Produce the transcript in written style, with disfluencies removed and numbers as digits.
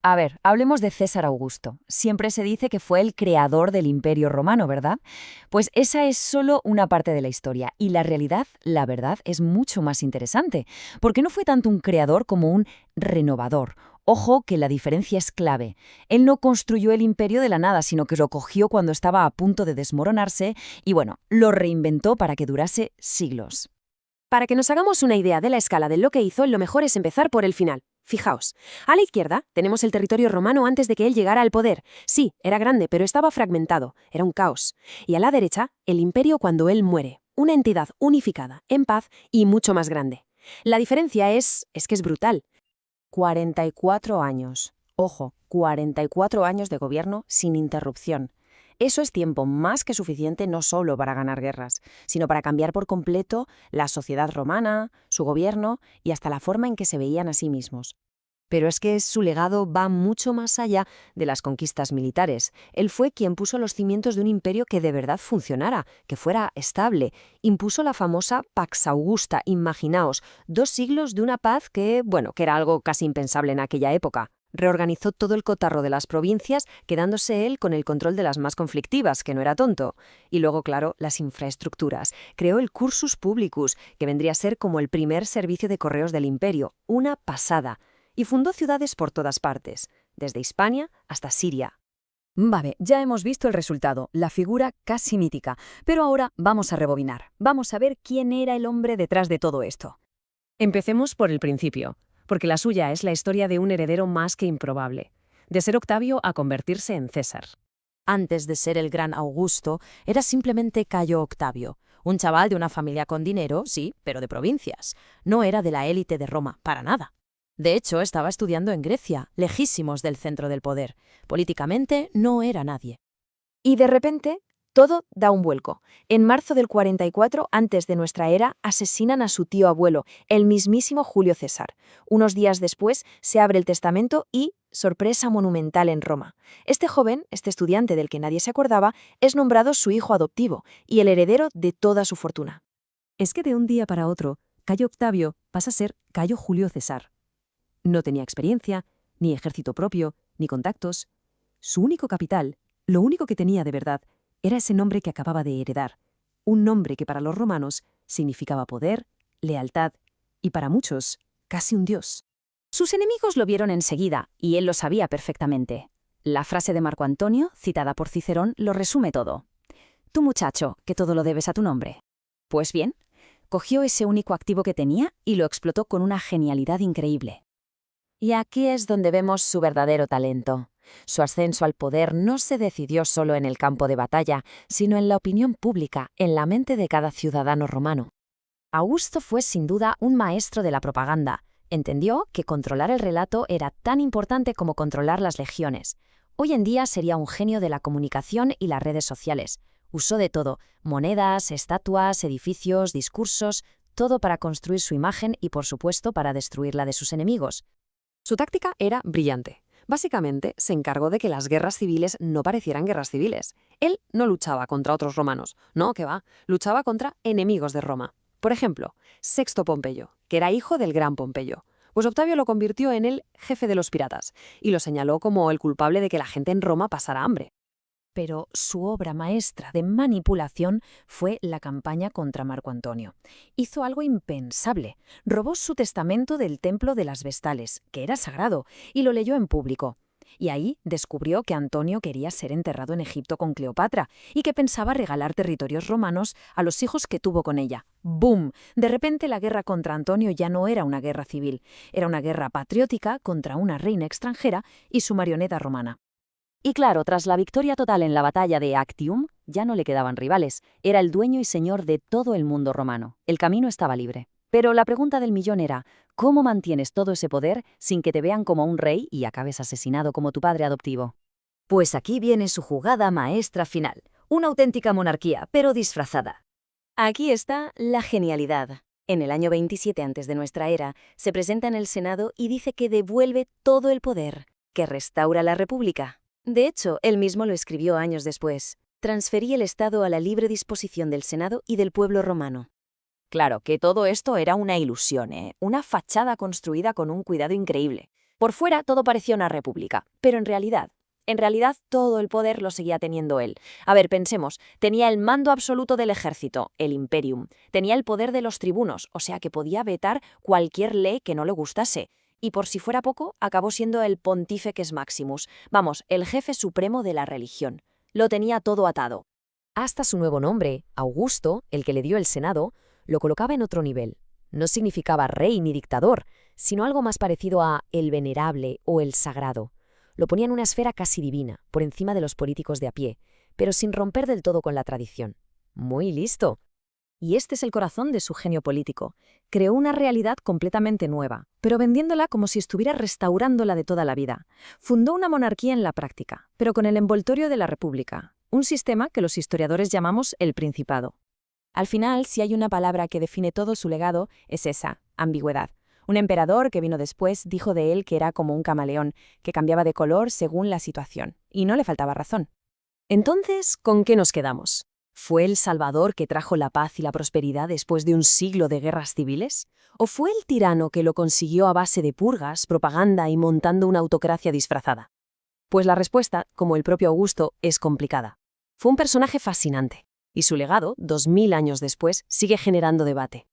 A ver, hablemos de César Augusto. Siempre se dice que fue el creador del Imperio Romano, ¿verdad? Pues esa es solo una parte de la historia y la realidad, la verdad, es mucho más interesante, porque no fue tanto un creador como un renovador. Ojo que la diferencia es clave. Él no construyó el imperio de la nada, sino que lo cogió cuando estaba a punto de desmoronarse y bueno, lo reinventó para que durase siglos. Para que nos hagamos una idea de la escala de lo que hizo, lo mejor es empezar por el final. Fijaos, a la izquierda tenemos el territorio romano antes de que él llegara al poder. Sí, era grande, pero estaba fragmentado, era un caos. Y a la derecha, el imperio cuando él muere, una entidad unificada, en paz y mucho más grande. La diferencia es que es brutal. 44 años. Ojo, 44 años de gobierno sin interrupción. Eso es tiempo más que suficiente no solo para ganar guerras, sino para cambiar por completo la sociedad romana, su gobierno y hasta la forma en que se veían a sí mismos. Pero es que su legado va mucho más allá de las conquistas militares. Él fue quien puso los cimientos de un imperio que de verdad funcionara, que fuera estable. Impuso la famosa Pax Augusta, imaginaos, 2 siglos de una paz que, bueno, que era algo casi impensable en aquella época. Reorganizó todo el cotarro de las provincias, quedándose él con el control de las más conflictivas, que no era tonto. Y luego, claro, las infraestructuras. Creó el Cursus Publicus, que vendría a ser como el primer servicio de correos del imperio. Una pasada. Y fundó ciudades por todas partes, desde Hispania hasta Siria. Vale, ya hemos visto el resultado, la figura casi mítica, pero ahora vamos a rebobinar. Vamos a ver quién era el hombre detrás de todo esto. Empecemos por el principio, porque la suya es la historia de un heredero más que improbable, de ser Octavio a convertirse en César. Antes de ser el gran Augusto, era simplemente Cayo Octavio, un chaval de una familia con dinero, sí, pero de provincias. No era de la élite de Roma, para nada. De hecho, estaba estudiando en Grecia, lejísimos del centro del poder. Políticamente no era nadie. Y de repente, todo da un vuelco. En marzo del 44 antes de nuestra era, asesinan a su tío abuelo, el mismísimo Julio César. Unos días después se abre el testamento y, sorpresa monumental en Roma. Este joven, este estudiante del que nadie se acordaba, es nombrado su hijo adoptivo y el heredero de toda su fortuna. Es que de un día para otro, Cayo Octavio pasa a ser Cayo Julio César. No tenía experiencia, ni ejército propio, ni contactos. Su único capital, lo único que tenía de verdad, era ese nombre que acababa de heredar, un nombre que para los romanos significaba poder, lealtad y para muchos, casi un dios. Sus enemigos lo vieron enseguida, y él lo sabía perfectamente. La frase de Marco Antonio, citada por Cicerón, lo resume todo. Tú, muchacho, que todo lo debes a tu nombre. Pues bien, cogió ese único activo que tenía y lo explotó con una genialidad increíble. Y aquí es donde vemos su verdadero talento. Su ascenso al poder no se decidió solo en el campo de batalla, sino en la opinión pública, en la mente de cada ciudadano romano. Augusto fue sin duda un maestro de la propaganda. Entendió que controlar el relato era tan importante como controlar las legiones. Hoy en día sería un genio de la comunicación y las redes sociales. Usó de todo, monedas, estatuas, edificios, discursos, todo para construir su imagen y, por supuesto, para destruir la de sus enemigos. Su táctica era brillante. Básicamente, se encargó de que las guerras civiles no parecieran guerras civiles. Él no luchaba contra otros romanos, no, que va, luchaba contra enemigos de Roma. Por ejemplo, Sexto Pompeyo, que era hijo del gran Pompeyo. Pues Octavio lo convirtió en el jefe de los piratas y lo señaló como el culpable de que la gente en Roma pasara hambre. Pero su obra maestra de manipulación fue la campaña contra Marco Antonio. Hizo algo impensable. Robó su testamento del templo de las Vestales, que era sagrado, y lo leyó en público. Y ahí descubrió que Antonio quería ser enterrado en Egipto con Cleopatra y que pensaba regalar territorios romanos a los hijos que tuvo con ella. ¡Bum! De repente la guerra contra Antonio ya no era una guerra civil, era una guerra patriótica contra una reina extranjera y su marioneta romana. Y claro, tras la victoria total en la batalla de Actium, ya no le quedaban rivales. Era el dueño y señor de todo el mundo romano. El camino estaba libre. Pero la pregunta del millón era, ¿cómo mantienes todo ese poder sin que te vean como un rey y acabes asesinado como tu padre adoptivo? Pues aquí viene su jugada maestra final. Una auténtica monarquía, pero disfrazada. Aquí está la genialidad. En el año 27 antes de nuestra era, se presenta en el Senado y dice que devuelve todo el poder, que restaura la república. De hecho, él mismo lo escribió años después. Transferí el Estado a la libre disposición del Senado y del pueblo romano. Claro que todo esto era una ilusión, una fachada construida con un cuidado increíble. Por fuera todo parecía una república, pero en realidad todo el poder lo seguía teniendo él. A ver, pensemos, tenía el mando absoluto del ejército, el imperium, tenía el poder de los tribunos, o sea que podía vetar cualquier ley que no le gustase. Y por si fuera poco, acabó siendo el Pontifex Maximus, vamos, el jefe supremo de la religión. Lo tenía todo atado. Hasta su nuevo nombre, Augusto, el que le dio el Senado, lo colocaba en otro nivel. No significaba rey ni dictador, sino algo más parecido a el venerable o el sagrado. Lo ponía en una esfera casi divina, por encima de los políticos de a pie, pero sin romper del todo con la tradición. Muy listo. Y este es el corazón de su genio político. Creó una realidad completamente nueva, pero vendiéndola como si estuviera restaurándola de toda la vida. Fundó una monarquía en la práctica, pero con el envoltorio de la república, un sistema que los historiadores llamamos el Principado. Al final, si hay una palabra que define todo su legado, es esa, ambigüedad. Un emperador que vino después dijo de él que era como un camaleón, que cambiaba de color según la situación, y no le faltaba razón. Entonces, ¿con qué nos quedamos? ¿Fue el Salvador que trajo la paz y la prosperidad después de un siglo de guerras civiles? ¿O fue el tirano que lo consiguió a base de purgas, propaganda y montando una autocracia disfrazada? Pues la respuesta, como el propio Augusto, es complicada. Fue un personaje fascinante, y su legado, 2000 años después, sigue generando debate.